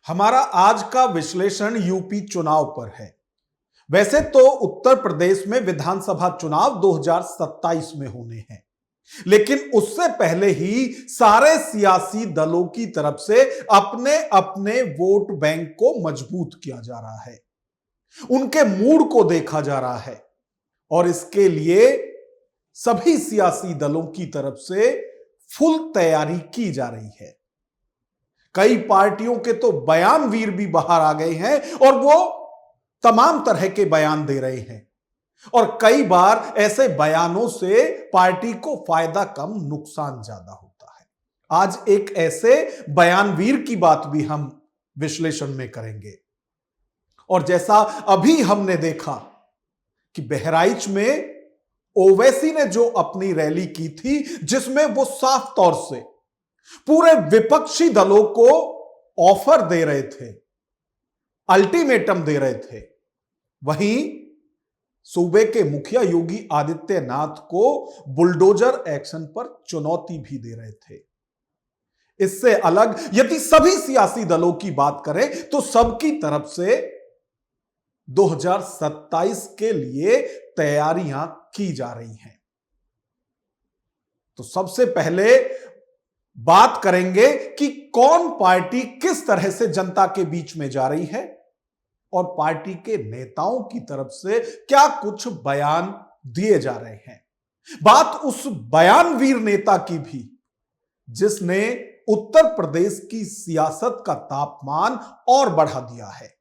हमारा आज का विश्लेषण यूपी चुनाव पर है। वैसे तो उत्तर प्रदेश में विधानसभा चुनाव 2027 में होने हैं, लेकिन उससे पहले ही सारे सियासी दलों की तरफ से अपने अपने वोट बैंक को मजबूत किया जा रहा है, उनके मूड को देखा जा रहा है और इसके लिए सभी सियासी दलों की तरफ से फुल तैयारी की जा रही है। कई पार्टियों के तो बयानवीर भी बाहर आ गए हैं और वो तमाम तरह के बयान दे रहे हैं और कई बार ऐसे बयानों से पार्टी को फायदा कम नुकसान ज्यादा होता है। आज एक ऐसे बयानवीर की बात भी हम विश्लेषण में करेंगे। और जैसा अभी हमने देखा कि बहराइच में ओवैसी ने जो अपनी रैली की थी, जिसमें वो साफ तौर से पूरे विपक्षी दलों को ऑफर दे रहे थे, अल्टीमेटम दे रहे थे, वहीं सूबे के मुखिया योगी आदित्यनाथ को बुलडोजर एक्शन पर चुनौती भी दे रहे थे। इससे अलग यदि सभी सियासी दलों की बात करें तो सबकी तरफ से 2027 के लिए तैयारियां की जा रही हैं। तो सबसे पहले बात करेंगे कि कौन पार्टी किस तरह से जनता के बीच में जा रही है और पार्टी के नेताओं की तरफ से क्या कुछ बयान दिए जा रहे हैं। बात उस बयानवीर नेता की भी जिसने उत्तर प्रदेश की सियासत का तापमान और बढ़ा दिया है।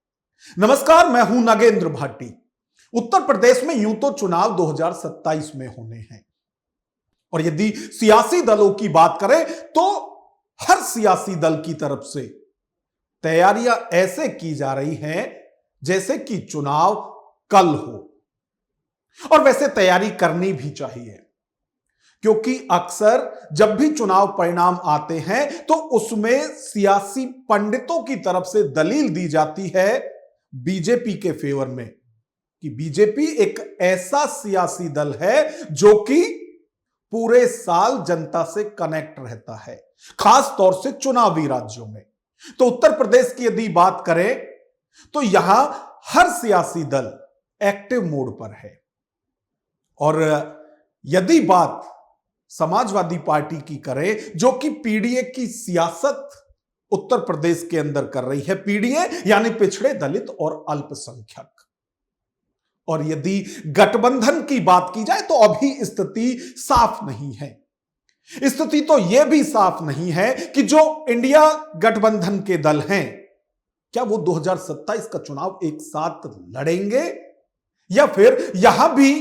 नमस्कार, मैं हूं नागेंद्र भाटी। उत्तर प्रदेश में यूं तो चुनाव 2027 में होने हैं और यदि सियासी दलों की बात करें तो हर सियासी दल की तरफ से तैयारियां ऐसे की जा रही हैं जैसे कि चुनाव कल हो। और वैसे तैयारी करनी भी चाहिए, क्योंकि अक्सर जब भी चुनाव परिणाम आते हैं तो उसमें सियासी पंडितों की तरफ से दलील दी जाती है बीजेपी के फेवर में कि बीजेपी एक ऐसा सियासी दल है जो कि पूरे साल जनता से कनेक्ट रहता है, खास तौर से चुनावी राज्यों में। तो उत्तर प्रदेश की यदि बात करें तो यहां हर सियासी दल एक्टिव मोड पर है। और यदि बात समाजवादी पार्टी की करें जो कि पीडीए की सियासत उत्तर प्रदेश के अंदर कर रही है, पीडीए यानी पिछड़े, दलित और अल्पसंख्यक। और यदि गठबंधन की बात की जाए तो अभी स्थिति साफ नहीं है। स्थिति तो यह भी साफ नहीं है कि जो इंडिया गठबंधन के दल हैं, क्या वो 2027 का चुनाव एक साथ लड़ेंगे या फिर यहां भी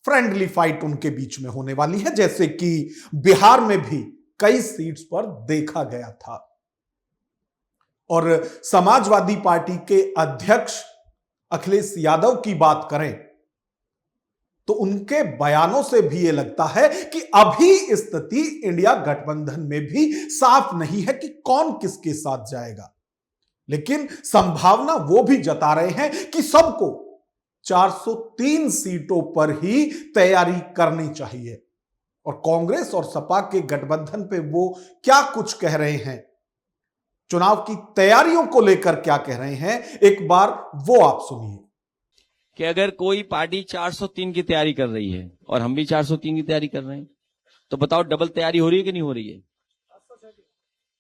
फ्रेंडली फाइट उनके बीच में होने वाली है, जैसे कि बिहार में भी कई सीट्स पर देखा गया था। और समाजवादी पार्टी के अध्यक्ष अखिलेश यादव की बात करें तो उनके बयानों से भी यह लगता है कि अभी स्थिति इंडिया गठबंधन में भी साफ नहीं है कि कौन किसके साथ जाएगा। लेकिन संभावना वो भी जता रहे हैं कि सबको 403 सीटों पर ही तैयारी करनी चाहिए। और कांग्रेस और सपा के गठबंधन पे वो क्या कुछ कह रहे हैं, चुनाव की तैयारियों को लेकर क्या कह रहे हैं, एक बार वो आप सुनिए। कि अगर कोई पार्टी 403 की तैयारी कर रही है और हम भी 403 की तैयारी कर रहे हैं तो बताओ डबल तैयारी हो रही है कि नहीं हो रही है?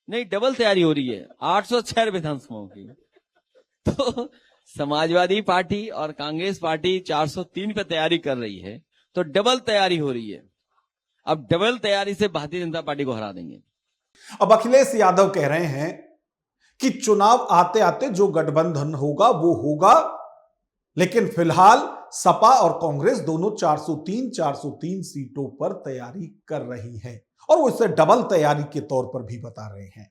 नहीं, डबल तैयारी हो रही है 806 विधानसभाओं की। तो समाजवादी पार्टी और कांग्रेस पार्टी 403 पे तैयारी कर रही है तो डबल तैयारी हो रही है। अब डबल तैयारी से भारतीय जनता पार्टी को हरा देंगे। अब अखिलेश यादव कह रहे हैं कि चुनाव आते आते जो गठबंधन होगा वो होगा, लेकिन फिलहाल सपा और कांग्रेस दोनों 403 सीटों पर तैयारी कर रही हैं और वो इसे डबल तैयारी के तौर पर भी बता रहे हैं।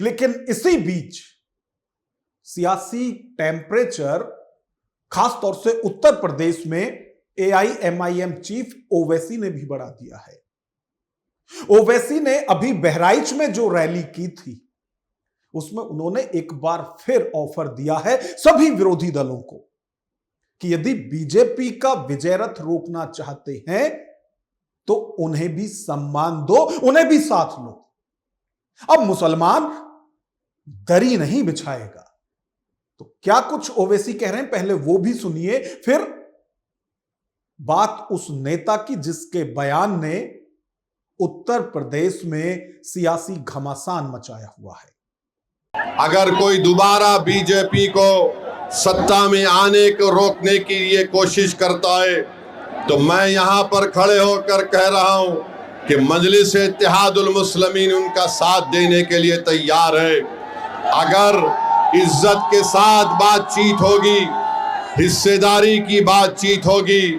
लेकिन इसी बीच सियासी टेम्परेचर खास तौर से उत्तर प्रदेश में एआईएमआईएम चीफ ओवैसी ने भी बढ़ा दिया है। ओवैसी ने अभी बहराइच में जो रैली की थी उसमें उन्होंने एक बार फिर ऑफर दिया है सभी विरोधी दलों को कि यदि बीजेपी का विजय रथ रोकना चाहते हैं तो उन्हें भी सम्मान दो, उन्हें भी साथ लो। अब मुसलमान दरी नहीं बिछाएगा, तो क्या कुछ ओवैसी कह रहे हैं, पहले वो भी सुनिए, फिर बात उस नेता की जिसके बयान ने उत्तर प्रदेश में सियासी घमासान मचाया हुआ है। अगर कोई दोबारा बीजेपी को सत्ता में आने को रोकने की ये कोशिश करता है तो मैं यहां पर खड़े होकर कह रहा हूं कि मजलिस इत्तेहादुल मुस्लिमीन उनका साथ देने के लिए तैयार है। अगर इज्जत के साथ बातचीत होगी, हिस्सेदारी की बातचीत होगी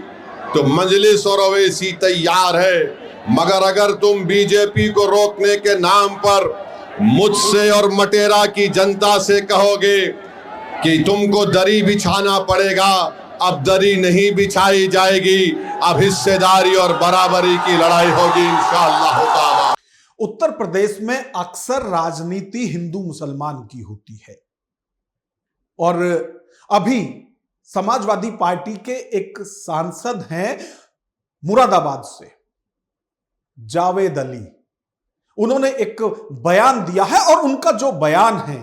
तो मजलिस और ओवैसी तैयार है। मगर अगर तुम बीजेपी को रोकने के नाम पर मुझसे और मटेरा की जनता से कहोगे कि तुमको दरी बिछाना पड़ेगा, अब दरी नहीं बिछाई जाएगी, अब हिस्सेदारी और बराबरी की लड़ाई होगी इंशाअल्लाह ताला। उत्तर प्रदेश में अक्सर राजनीति हिंदू मुसलमान की होती है और अभी समाजवादी पार्टी के एक सांसद हैं मुरादाबाद से, जावेद अली, उन्होंने एक बयान दिया है और उनका जो बयान है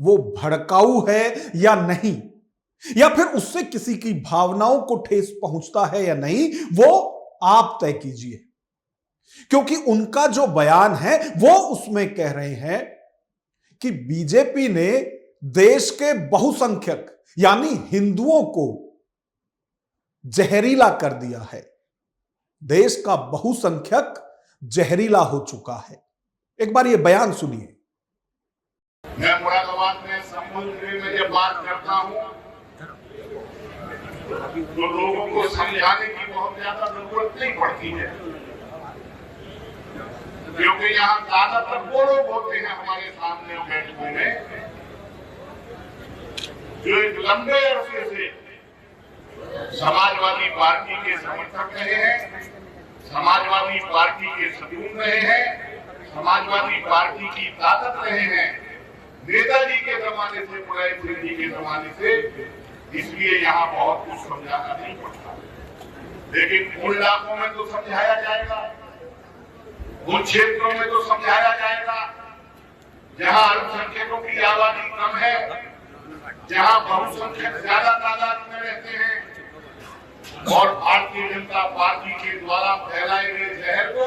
वो भड़काऊ है या नहीं, या फिर उससे किसी की भावनाओं को ठेस पहुंचता है या नहीं, वो आप तय कीजिए। क्योंकि उनका जो बयान है वो उसमें कह रहे हैं कि बीजेपी ने देश के बहुसंख्यक यानी हिंदुओं को जहरीला कर दिया है। देश का बहुसंख्यक जहरीला हो चुका है। एक बार ये बयान सुनिए। मैं मुरादाबाद में संबलपुर में जब बात करता हूं तो लोगों को समझाने की बहुत ज्यादा जरूरत नहीं पड़ती है, क्योंकि यहाँ ज्यादातर वो लोग होते हैं हमारे सामने बैठने में जो एक लंबे अरसे से समाजवादी पार्टी के समर्थक रहे हैं, समाजवादी पार्टी के सपूत रहे हैं, समाजवादी पार्टी की ताकत रहे हैं नेताजी के जमाने से, मुलायम सिंह जी के जमाने से। इसलिए यहाँ बहुत कुछ समझाना नहीं पड़ता, लेकिन उन इलाकों में तो समझाया जाएगा, उन क्षेत्रों में तो समझाया जाएगा जहाँ अल्पसंख्यकों की आबादी कम है, जहाँ बहुसंख्यक ज्यादा तादाद में रहते हैं और भारतीय जनता पार्टी के द्वारा फैलाए गए जहर को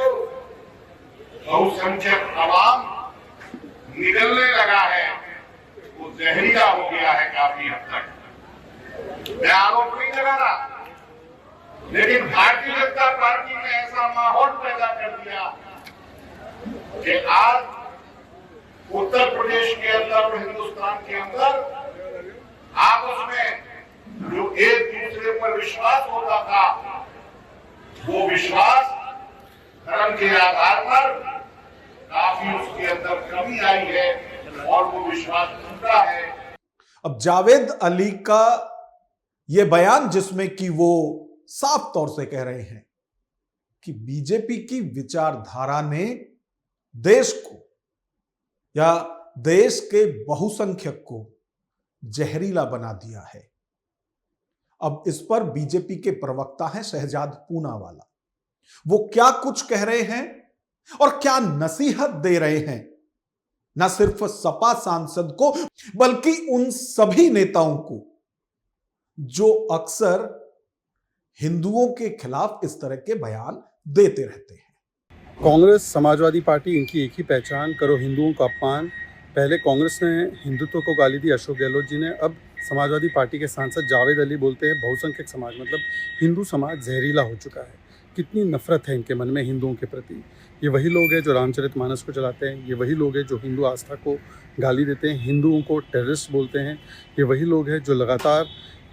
बहुसंख्यक आवाम निगलने लगा है, वो जहरीला हो गया है काफी हद तक। मैं आरोप नहीं लगा रहा, लेकिन भारतीय जनता पार्टी ने ऐसा माहौल पैदा कर दिया कि आज उत्तर प्रदेश के अंदर और हिंदुस्तान के अंदर आपस में जो एक दूसरे पर विश्वास होता था, वो विश्वास धर्म के आधार पर काफी उसके अंदर कमी आई है और वो विश्वास टूटा है। अब जावेद अली का यह बयान जिसमें कि वो साफ तौर से कह रहे हैं कि बीजेपी की विचारधारा ने देश को या देश के बहुसंख्यक को जहरीला बना दिया है। अब इस पर बीजेपी के प्रवक्ता हैं शहजाद पूनावाला, वो क्या कुछ कह रहे हैं और क्या नसीहत दे रहे हैं न सिर्फ सपा सांसद को बल्कि उन सभी नेताओं को जो अक्सर हिंदुओं के खिलाफ इस तरह के बयान देते रहते हैं। कांग्रेस, समाजवादी पार्टी, इनकी एक ही पहचान, करो हिंदुओं का अपमान। पहले कांग्रेस ने हिंदुत्व को गाली दी अशोक गहलोत जी ने, अब समाजवादी पार्टी के सांसद जावेद अली बोलते हैं बहुसंख्यक समाज मतलब हिंदू समाज जहरीला हो चुका है। कितनी नफरत है इनके मन में हिंदुओं के प्रति। ये वही लोग हैं जो रामचरितमानस को चलाते हैं, ये वही लोग हैं जो हिंदू आस्था को गाली देते हैं, हिंदुओं को टेररिस्ट बोलते हैं, ये वही लोग हैं जो लगातार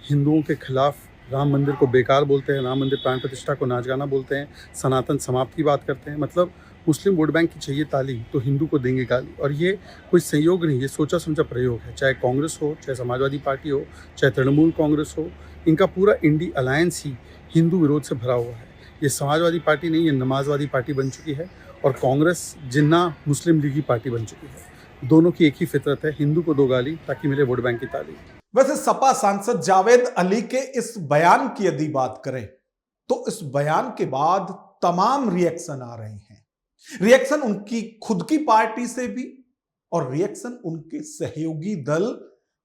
हिंदुओं के खिलाफ राम मंदिर को बेकार बोलते हैं, राम मंदिर प्राण प्रतिष्ठा को नाच गाना बोलते हैं, सनातन समाप्त की बात करते हैं। मतलब मुस्लिम वोट बैंक की चाहिए ताली तो हिंदू को देंगे गाली। और ये कोई संयोग नहीं, ये सोचा समझा प्रयोग है। चाहे कांग्रेस हो, चाहे समाजवादी पार्टी हो, चाहे तृणमूल कांग्रेस हो, इनका पूरा इंडी अलायंस ही हिंदू विरोध से भरा हुआ है। ये समाजवादी पार्टी नहीं, ये नमाजवादी पार्टी बन चुकी है और कांग्रेस जिन्ना मुस्लिम लीगी पार्टी बन चुकी है। दोनों की एक ही फितरत है, हिंदू को दो गाली ताकि मिले वोट बैंक की ताली। वैसे सपा सांसद जावेद अली के इस बयान की यदि बात करें तो इस बयान के बाद तमाम रिएक्शन आ रहे हैं। रिएक्शन उनकी खुद की पार्टी से भी और रिएक्शन उनके सहयोगी दल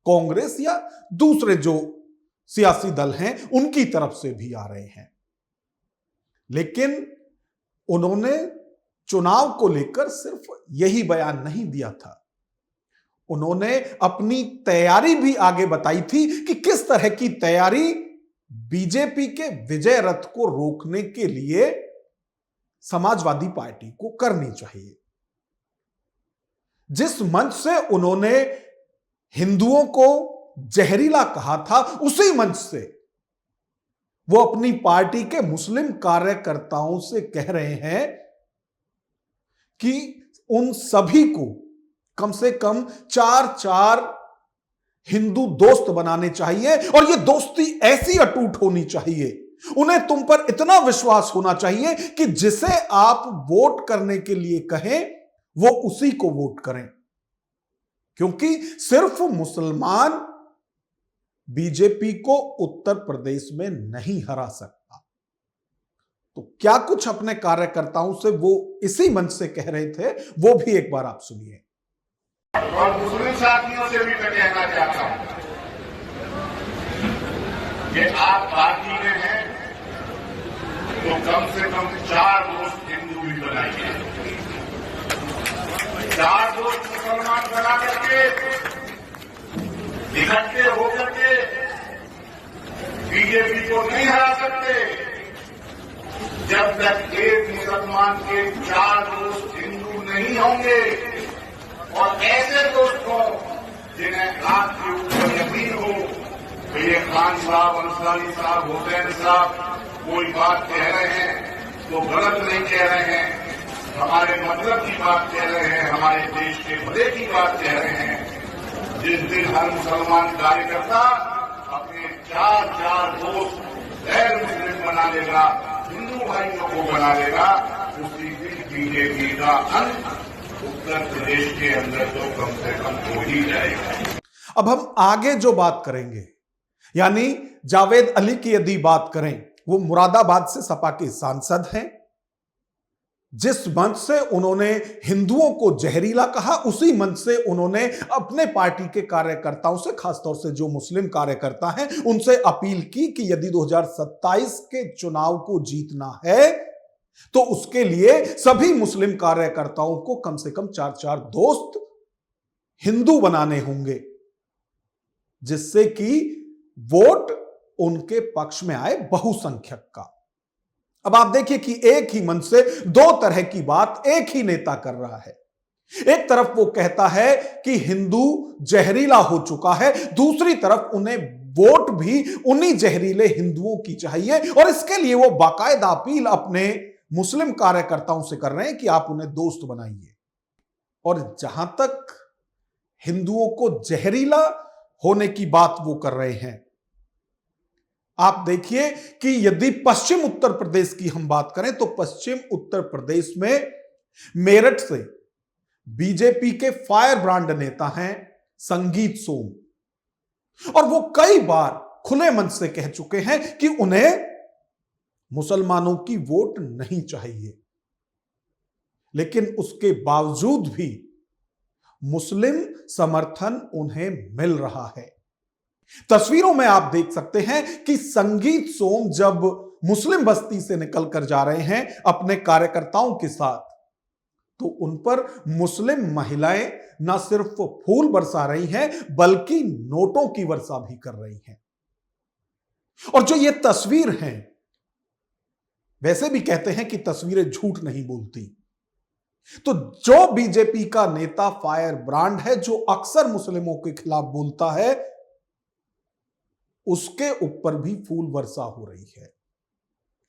कांग्रेस या दूसरे जो सियासी दल हैं उनकी तरफ से भी आ रहे हैं। लेकिन उन्होंने चुनाव को लेकर सिर्फ यही बयान नहीं दिया था, उन्होंने अपनी तैयारी भी आगे बताई थी कि किस तरह की तैयारी बीजेपी के विजय रथ को रोकने के लिए समाजवादी पार्टी को करनी चाहिए। जिस मंच से उन्होंने हिंदुओं को जहरीला कहा था, उसी मंच से वो अपनी पार्टी के मुस्लिम कार्यकर्ताओं से कह रहे हैं कि उन सभी को कम से कम 4 हिंदू दोस्त बनाने चाहिए और ये दोस्ती ऐसी अटूट होनी चाहिए, उन्हें तुम पर इतना विश्वास होना चाहिए कि जिसे आप वोट करने के लिए कहें वो उसी को वोट करें, क्योंकि सिर्फ मुसलमान बीजेपी को उत्तर प्रदेश में नहीं हरा सकता। तो क्या कुछ अपने कार्यकर्ताओं से वो इसी मंच से कह रहे थे, वो भी एक बार आप सुनिए। और मुस्लिम साथियों से भी मैं कहना चाहता हूं कि आप पार्टी में हैं तो कम से कम 4 दोस्त हिंदू भी बनाइए, 4 दोस्त मुसलमान बना करके इकट्ठे होकर के बीजेपी को नहीं हरा सकते जब तक एक मुसलमान के 4 दोस्त हिंदू नहीं होंगे। और ऐसे दोस्त हो जिन्हें आपके ऊपर यकीन हो कि ये खान साहब, अंसारी साहब, हुसैन साहब कोई बात कह रहे हैं तो गलत नहीं कह रहे हैं, हमारे मतलब की बात कह रहे हैं, हमारे देश के भले की बात कह रहे हैं। जिस दिन हर मुसलमान कार्यकर्ता अपने 4 दोस्त गैर मुस्लिम बना लेगा, हिंदू भाइयों को बना लेगा, उसी दिन बीजेपी का अंत उत्तर प्रदेश के अंदर तो कम से कम हो ही जाएगा। अब हम आगे जो बात करेंगे, यानी जावेद अली की यदि बात करें, वो मुरादाबाद से सपा के सांसद हैं। जिस मंच से उन्होंने हिंदुओं को जहरीला कहा, उसी मंच से उन्होंने अपने पार्टी के कार्यकर्ताओं से, खासतौर से जो मुस्लिम कार्यकर्ता हैं, उनसे अपील की कि यदि 2027 के चुनाव को जीतना है तो उसके लिए सभी मुस्लिम कार्यकर्ताओं को कम से कम 4 दोस्त हिंदू बनाने होंगे, जिससे कि वोट उनके पक्ष में आए बहुसंख्यक का। अब आप देखिए कि एक ही मंच से 2 तरह की बात एक ही नेता कर रहा है। एक तरफ वो कहता है कि हिंदू जहरीला हो चुका है, दूसरी तरफ उन्हें वोट भी उन्हीं जहरीले हिंदुओं की चाहिए, और इसके लिए वो बाकायदा अपील अपने मुस्लिम कार्यकर्ताओं से कर रहे हैं कि आप उन्हें दोस्त बनाइए। और जहां तक हिंदुओं को जहरीला होने की बात वो कर रहे हैं, आप देखिए कि यदि पश्चिम उत्तर प्रदेश की हम बात करें तो पश्चिम उत्तर प्रदेश में मेरठ से बीजेपी के फायर ब्रांड नेता हैं संगीत सोम, और वो कई बार खुले मन से कह चुके हैं कि उन्हें मुसलमानों की वोट नहीं चाहिए, लेकिन उसके बावजूद भी मुस्लिम समर्थन उन्हें मिल रहा है। तस्वीरों में आप देख सकते हैं कि संगीत सोम जब मुस्लिम बस्ती से निकलकर जा रहे हैं अपने कार्यकर्ताओं के साथ, तो उन पर मुस्लिम महिलाएं न सिर्फ फूल बरसा रही हैं बल्कि नोटों की वर्षा भी कर रही हैं। और जो ये तस्वीर हैं, वैसे भी कहते हैं कि तस्वीरें झूठ नहीं बोलती, तो जो बीजेपी का नेता फायर ब्रांड है, जो अक्सर मुस्लिमों के खिलाफ बोलता है, उसके ऊपर भी फूल वर्षा हो रही है।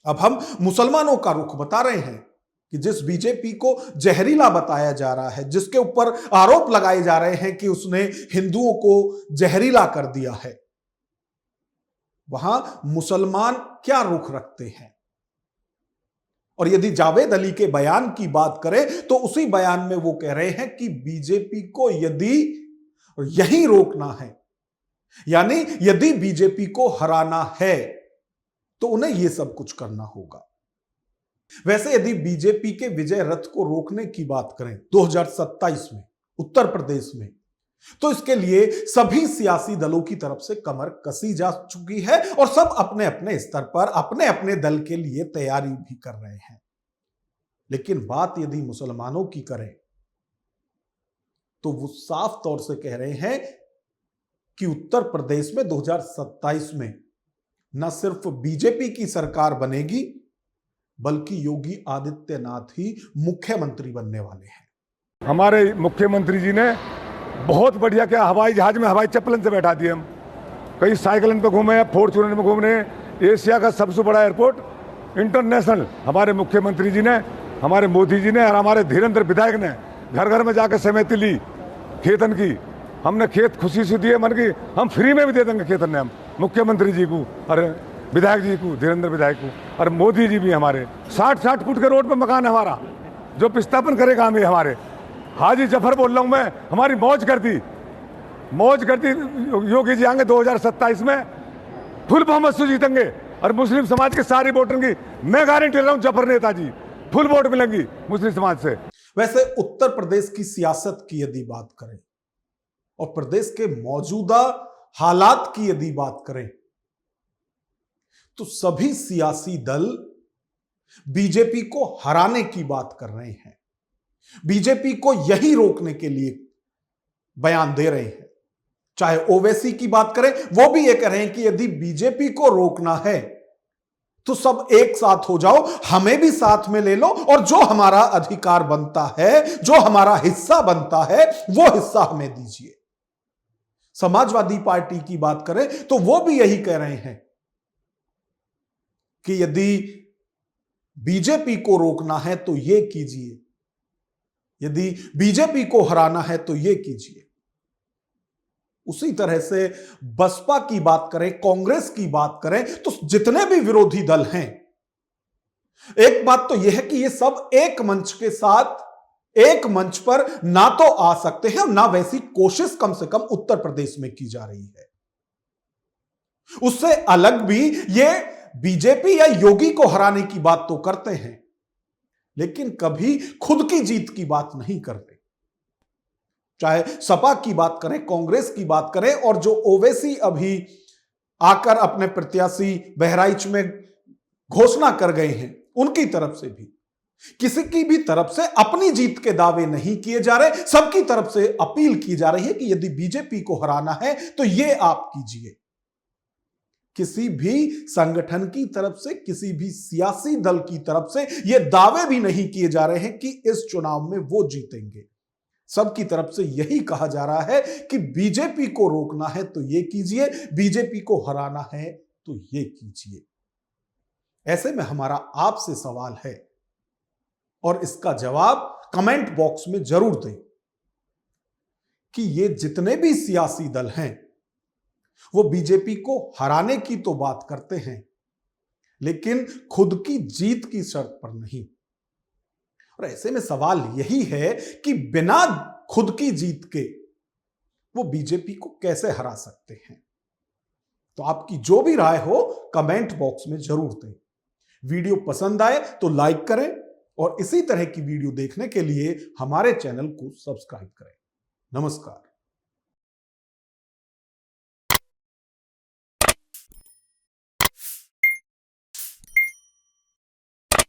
अब हम मुसलमानों का रुख बता रहे हैं कि जिस बीजेपी को जहरीला बताया जा रहा है, जिसके ऊपर आरोप लगाए जा रहे हैं कि उसने हिंदुओं को जहरीला कर दिया है, वहां मुसलमान क्या रुख रखते हैं। और यदि जावेद अली के बयान की बात करें तो उसी बयान में वो कह रहे हैं कि बीजेपी को यदि यही रोकना है, यानी यदि बीजेपी को हराना है, तो उन्हें यह सब कुछ करना होगा। वैसे यदि बीजेपी के विजय रथ को रोकने की बात करें 2027 में उत्तर प्रदेश में, तो इसके लिए सभी सियासी दलों की तरफ से कमर कसी जा चुकी है और सब अपने अपने स्तर पर अपने अपने दल के लिए तैयारी भी कर रहे हैं। लेकिन बात यदि मुसलमानों की करें तो वो साफ तौर से कह रहे हैं कि उत्तर प्रदेश में 2027 में न सिर्फ बीजेपी की सरकार बनेगी बल्कि योगी आदित्यनाथ ही मुख्यमंत्री बनने वाले हैं। हमारे मुख्यमंत्री जी ने बहुत बढ़िया, क्या हवाई जहाज में हवाई चप्पलन से बैठा दिए। हम कई साइकिलन पे घूमे, फॉर्चूनर में घूम रहे हैं। एशिया का सबसे बड़ा एयरपोर्ट इंटरनेशनल हमारे मुख्यमंत्री जी ने, हमारे मोदी जी ने और हमारे धीरेन्द्र विधायक ने घर घर में जाकर सहमति ली खेतन की। हमने खेत खुशी से दिए, मन की हम फ्री में भी दे देंगे खेतन ने, हम मुख्यमंत्री जी को और विधायक जी को, धीरेन्द्र विधायक को। और मोदी जी भी हमारे 60-60 फुट के रोड पे मकान है हमारा, जो विस्थापन करेगा हमें। हमारे हाजी जफर बोल रहा हूँ मैं, हमारी मौज करती योगी जी आएंगे 2027 में फुल बहुमत से जीतेंगे और मुस्लिम समाज के सारी वोटों की मैं गारंटी ले रहा हूँ, जफर नेताजी फुल वोट मिलेंगी मुस्लिम समाज से। वैसे उत्तर प्रदेश की सियासत की यदि बात करें और प्रदेश के मौजूदा हालात की यदि बात करें तो सभी सियासी दल बीजेपी को हराने की बात कर रहे हैं, बीजेपी को यही रोकने के लिए बयान दे रहे हैं। चाहे ओवैसी की बात करें, वो भी ये कह रहे हैं कि यदि बीजेपी को रोकना है तो सब एक साथ हो जाओ, हमें भी साथ में ले लो और जो हमारा अधिकार बनता है, जो हमारा हिस्सा बनता है, वो हिस्सा हमें दीजिए। समाजवादी पार्टी की बात करें तो वो भी यही कह रहे हैं कि यदि बीजेपी को रोकना है तो ये कीजिए, यदि बीजेपी को हराना है तो ये कीजिए। उसी तरह से बसपा की बात करें, कांग्रेस की बात करें तो जितने भी विरोधी दल हैं, एक बात तो यह है कि ये सब एक मंच के साथ एक मंच पर ना तो आ सकते हैं और ना वैसी कोशिश कम से कम उत्तर प्रदेश में की जा रही है। उससे अलग भी ये बीजेपी या योगी को हराने की बात तो करते हैं, लेकिन कभी खुद की जीत की बात नहीं करते। चाहे सपा की बात करें, कांग्रेस की बात करें और जो ओवैसी अभी आकर अपने प्रत्याशी बहराइच में घोषणा कर गए हैं, उनकी तरफ से भी किसी की भी तरफ से अपनी जीत के दावे नहीं किए जा रहे। सबकी तरफ से अपील की जा रही है कि यदि बीजेपी को हराना है तो यह आप कीजिए। किसी भी संगठन की तरफ से, किसी भी सियासी दल की तरफ से यह दावे भी नहीं किए जा रहे हैं कि इस चुनाव में वो जीतेंगे। सबकी तरफ से यही कहा जा रहा है कि बीजेपी को रोकना है तो ये कीजिए, बीजेपी को हराना है तो ये कीजिए। ऐसे में हमारा आपसे सवाल है और इसका जवाब कमेंट बॉक्स में जरूर दें कि ये जितने भी सियासी दल हैं वो बीजेपी को हराने की तो बात करते हैं, लेकिन खुद की जीत की शर्त पर नहीं। और ऐसे में सवाल यही है कि बिना खुद की जीत के वो बीजेपी को कैसे हरा सकते हैं। तो आपकी जो भी राय हो कमेंट बॉक्स में जरूर दें। वीडियो पसंद आए तो लाइक करें और इसी तरह की वीडियो देखने के लिए हमारे चैनल को सब्सक्राइब करें। नमस्कार।